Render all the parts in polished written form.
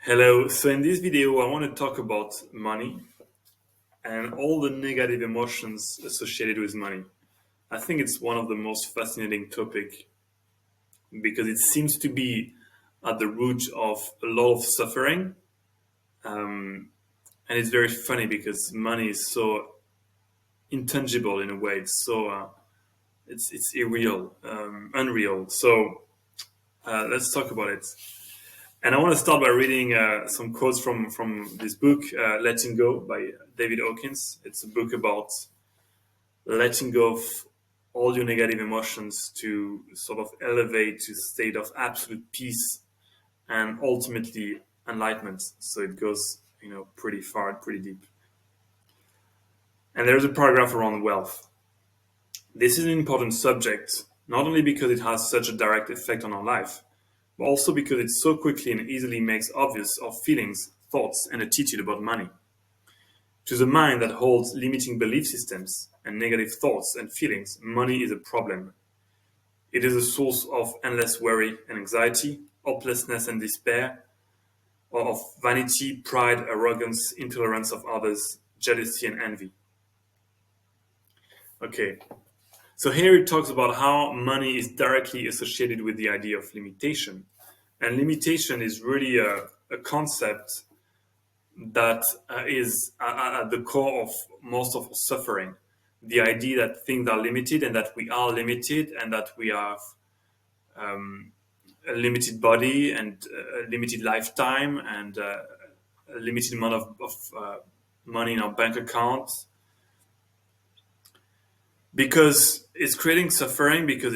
Hello, so in this video I want to talk about money and all the negative emotions associated with money. I think it's one of the most fascinating topic because it seems to be at the root of a lot of suffering. And it's very funny because money is so intangible in a way. It's irreal, unreal. So let's talk about it. And I want to start by reading some quotes from this book, Letting Go by David Hawkins. It's a book about letting go of all your negative emotions to sort of elevate to a state of absolute peace and ultimately enlightenment. So it goes, pretty far, pretty deep. And there's a paragraph around wealth. This is an important subject, not only because it has such a direct effect on our life, but also because it so quickly and easily makes obvious our feelings, thoughts, and attitude about money. To the mind that holds limiting belief systems and negative thoughts and feelings, money is a problem. It is a source of endless worry and anxiety, hopelessness and despair, or of vanity, pride, arrogance, intolerance of others, jealousy, and envy. Okay, so here it talks about how money is directly associated with the idea of limitation. And limitation is really a concept that is at the core of most of suffering. The idea that things are limited and that we are limited and that we have a limited body and a limited lifetime and a limited amount of money in our bank account, because it's creating suffering because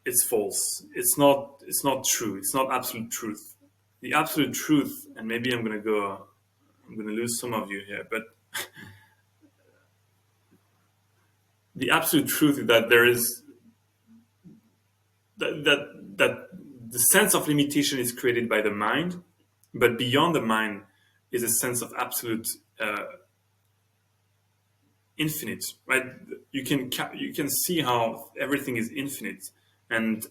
it's false. It's not true. It's not absolute truth. The absolute truth, and maybe I'm gonna lose some of you here, but the absolute truth is that there is that the sense of limitation is created by the mind, but beyond the mind is a sense of absolute infinite. Right? You can see how everything is infinite, and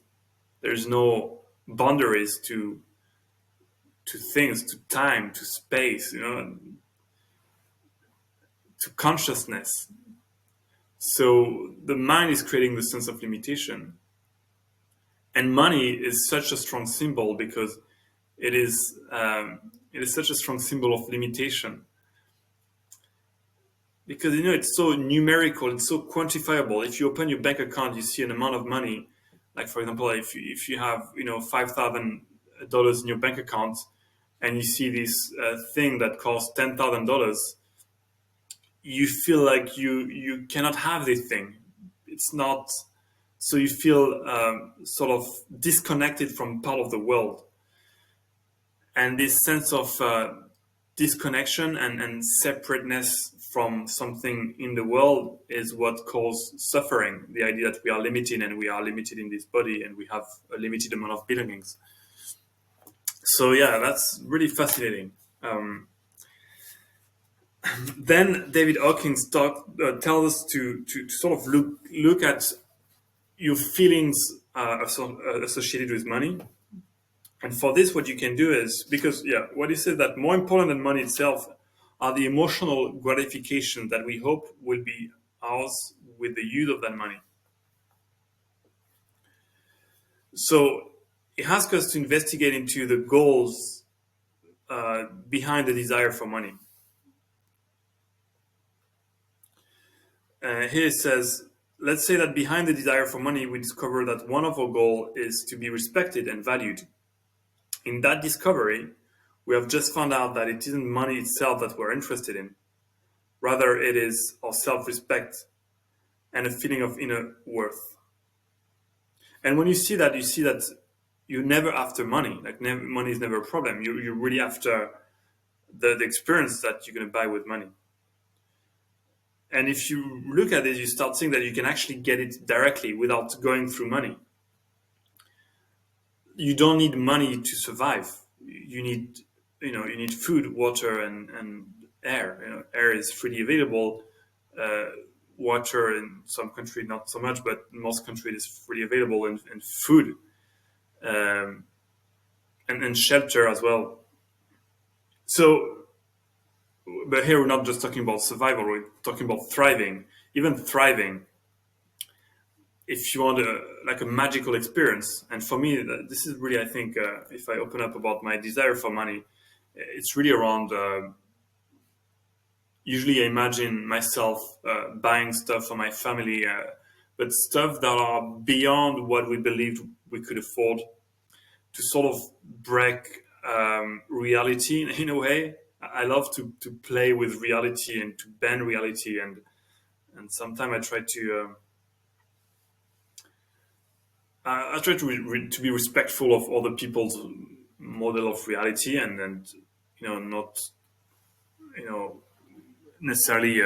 there's no boundaries to things, to time, to space, to consciousness. So the mind is creating the sense of limitation. And money is such a strong symbol because it is such a strong symbol of limitation. Because it's so numerical, it's so quantifiable. If you open your bank account, you see an amount of money. Like for example, if you have $5,000 in your bank account, and you see this thing that costs $10,000, you feel like you cannot have this thing. It's not. So you feel sort of disconnected from part of the world, and this sense of disconnection and separateness from something in the world is what causes suffering. The idea that we are limited and we are limited in this body and we have a limited amount of belongings. So yeah, that's really fascinating. Then David Hawkins tells us to sort of look at your feelings associated with money. And for this, what you can do is, because what he said, that more important than money itself are the emotional gratification that we hope will be ours with the use of that money. So it asks us to investigate into the goals behind the desire for money. Here it says, let's say that behind the desire for money, we discover that one of our goals is to be respected and valued. In that discovery, we have just found out that it isn't money itself that we're interested in. Rather, it is our self-respect and a feeling of inner worth. And when you see that you're never after money. Like money is never a problem. You're really after the experience that you're going to buy with money. And if you look at it, you start seeing that you can actually get it directly without going through money. You don't need money to survive. You need food, water, and air. Air is freely available. Water in some countries not so much, but in most countries is freely available. And food, and and shelter as well. So, but here we're not just talking about survival; we're talking about thriving. Even thriving, if you want like a magical experience. And for me, this is really, I think, if I open up about my desire for money, it's really around. Usually, I imagine myself buying stuff for my family, but stuff that are beyond what we believed we could afford, to sort of break reality in a way. I love to play with reality and to bend reality, and sometimes I try to be respectful of other people's model of reality, and not you know necessarily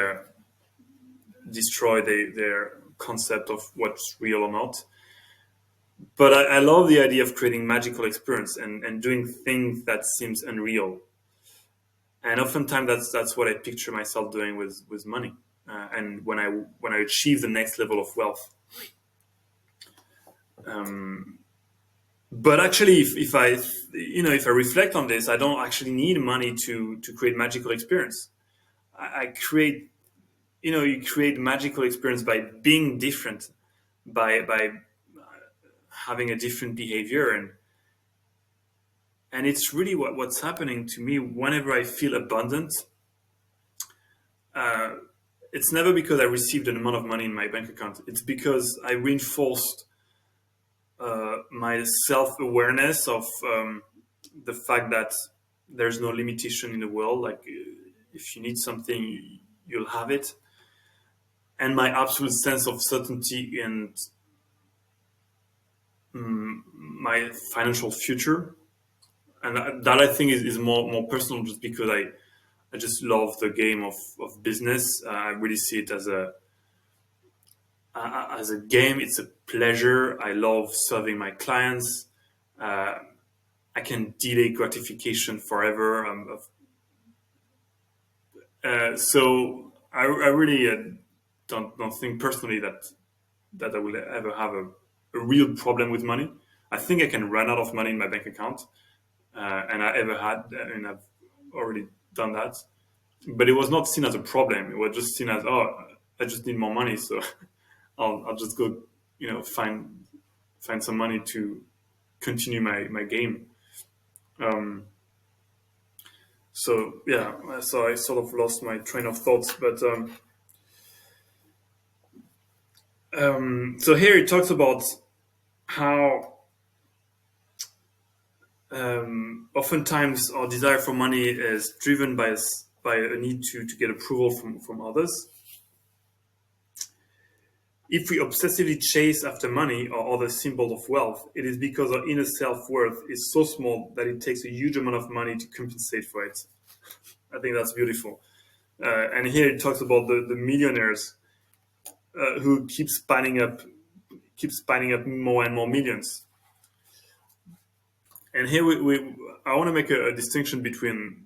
destroy their concept of what's real or not. But I love the idea of creating magical experience and doing things that seems unreal. And oftentimes that's what I picture myself doing with money. And when I achieve the next level of wealth. But actually, if I reflect on this, I don't actually need money to create magical experience. I create you create magical experience by being different, by having a different behavior, and it's really what's happening to me whenever I feel abundant. Uh, it's never because I received an amount of money in my bank account. It's because I reinforced my self-awareness of the fact that there's no limitation in the world. Like, if you need something, you'll have it. And my absolute sense of certainty in my financial future. And that I think is more personal, just because I just love the game of business. I really see it as a game. It's a pleasure. I love serving my clients. I can delay gratification forever. So I really don't think personally that I will ever have a real problem with money. I think I can run out of money in my bank account, and I ever had, and I've already done that. But it was not seen as a problem. It was just seen as, oh, I just need more money, so I'll just go, find some money to continue my game. Um, so yeah, so I sort of lost my train of thoughts, but so here it talks about how oftentimes our desire for money is driven by a need to get approval from others. If we obsessively chase after money or other symbols of wealth, it is because our inner self-worth is so small that it takes a huge amount of money to compensate for it. I think that's beautiful. And here it talks about the millionaires who keep spinning up more and more millions. And here I want to make a distinction between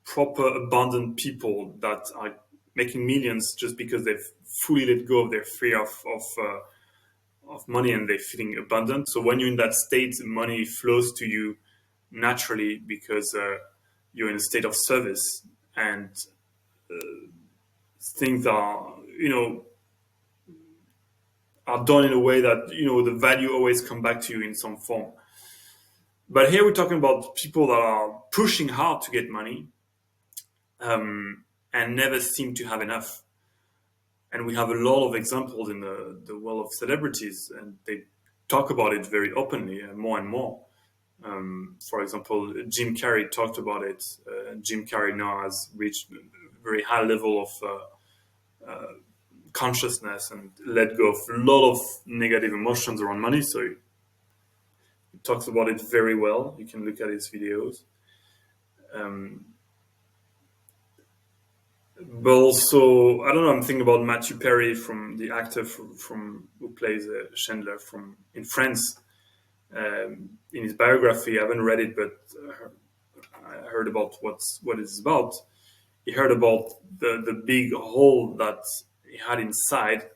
proper abundant people that are making millions just because they've fully let go of their fear of money and they're feeling abundant. So when you're in that state, money flows to you naturally because you're in a state of service, and things are done in a way that the value always come back to you in some form. But here we're talking about people that are pushing hard to get money, and never seem to have enough. And we have a lot of examples in the world of celebrities, and they talk about it very openly, more and more. For example, Jim Carrey talked about it. Jim Carrey now has reached a very high level of consciousness and let go of a lot of negative emotions around money. So he talks about it very well. You can look at his videos. But also, I don't know, I'm thinking about Matthew Perry, from the actor from who plays Chandler in Friends. In his biography, I haven't read it, but I heard about what it's about. He heard about the big hole that he had inside,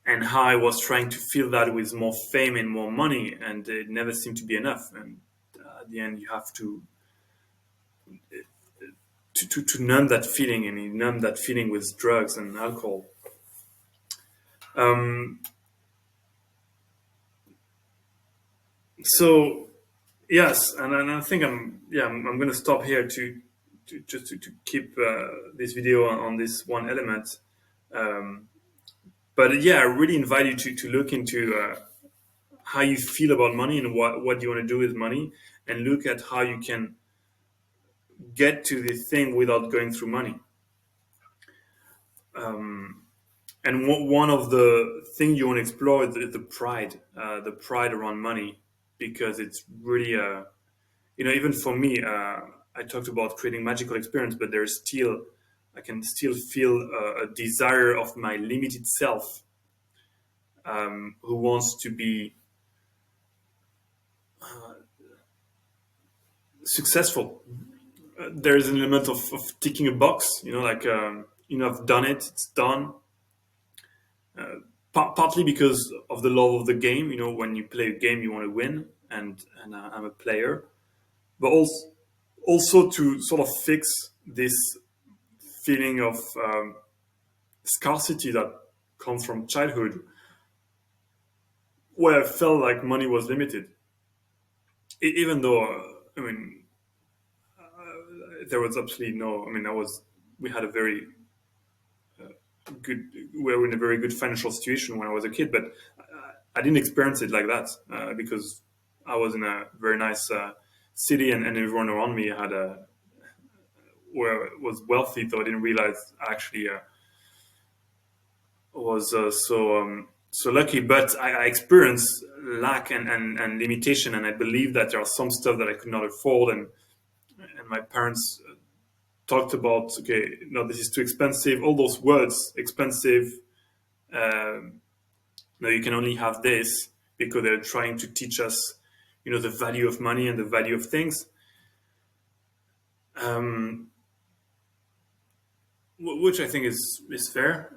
and how I was trying to fill that with more fame and more money, and it never seemed to be enough. And at the end, you have to numb that feeling, and you numb that feeling with drugs and alcohol. Um, so yes, and I think I'm going to stop here to keep this video on this one element. Um, but yeah, I really invite you to look into how you feel about money and what you want to do with money, and look at how you can get to the thing without going through money. Um, and one of the things you want to explore is the pride around money, because it's really, even for me, I talked about creating magical experience, but I can still feel a desire of my limited self, who wants to be successful. There's an element of ticking a box, like, I've done it, it's done. Partly because of the love of the game. When you play a game, you want to win, and I'm a player, but also to sort of fix this feeling of scarcity that comes from childhood, where I felt like money was limited, even though, there was absolutely no. We had a very good. We were in a very good financial situation when I was a kid, but I didn't experience it like that, because I was in a very nice city, and everyone around me had a where was wealthy. So I didn't realize I actually was so lucky. But I experienced lack and limitation, and I believe that there are some stuff that I could not afford, and my parents talked about, okay, no, this is too expensive. All those words, expensive. Um, no, you can only have this, because they're trying to teach us, the value of money and the value of things. Um, which I think is fair.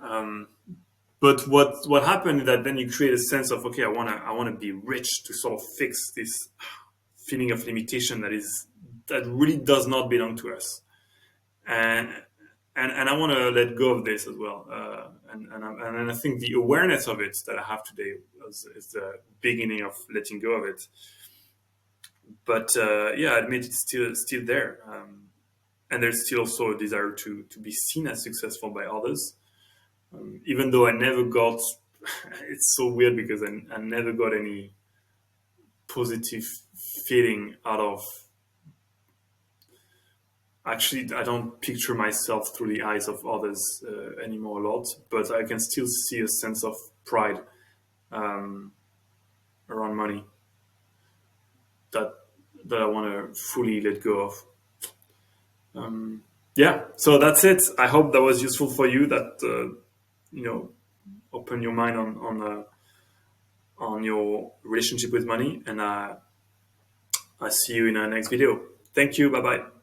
But what happened is that then you create a sense of, okay, I wanna be rich to sort of fix this feeling of limitation that really does not belong to us, and and I want to let go of this as well. And I think the awareness of it that I have today is the beginning of letting go of it. But yeah, I admit it's still there. And there's still also a desire to be seen as successful by others, even though I never got. It's so weird, because I never got any positive feeling out of. Actually, I don't picture myself through the eyes of others anymore a lot, but I can still see a sense of pride um, around money that I want to fully let go of. Yeah, so that's it. I hope that was useful for you. That you know, open your mind on your relationship with money, and I see you in our next video. Thank you. Bye bye.